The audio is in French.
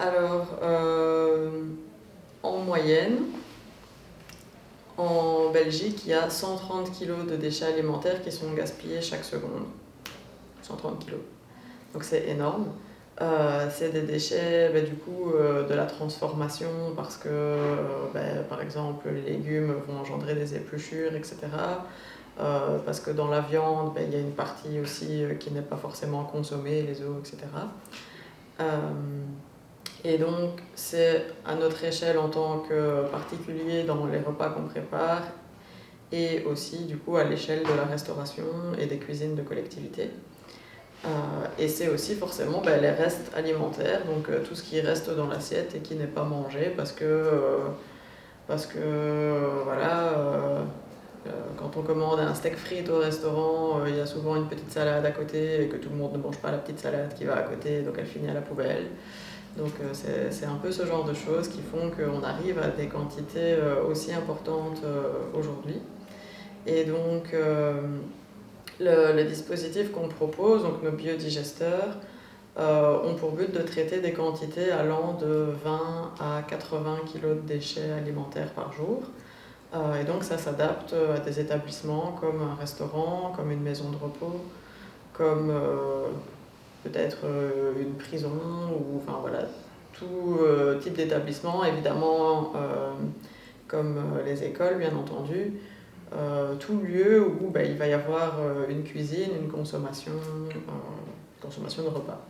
Alors, en moyenne, en Belgique, il y a 130 kg de déchets alimentaires qui sont gaspillés chaque seconde. 130 kg. Donc c'est énorme. C'est des déchets du coup, de la transformation parce que par exemple les légumes vont engendrer des épluchures, etc. Parce que dans la viande, il y a une partie aussi qui n'est pas forcément consommée, les os, etc. Et donc c'est à notre échelle en tant que particulier dans les repas qu'on prépare et aussi du coup à l'échelle de la restauration et des cuisines de collectivité. Et c'est aussi forcément les restes alimentaires, donc tout ce qui reste dans l'assiette et qui n'est pas mangé parce que voilà, quand on commande un steak frites au restaurant, il y a souvent une petite salade à côté et que tout le monde ne mange pas la petite salade qui va à côté, donc elle finit à la poubelle. Donc c'est un peu ce genre de choses qui font qu'on arrive à des quantités aussi importantes aujourd'hui. Et donc le dispositif qu'on propose, donc nos biodigesteurs, ont pour but de traiter des quantités allant de 20 à 80 kg de déchets alimentaires par jour. Et donc ça s'adapte à des établissements comme un restaurant, comme une maison de repos, comme peut-être une prison, ou enfin voilà, tout type d'établissement, évidemment comme les écoles bien entendu. Tout lieu où il va y avoir une cuisine, une consommation de repas.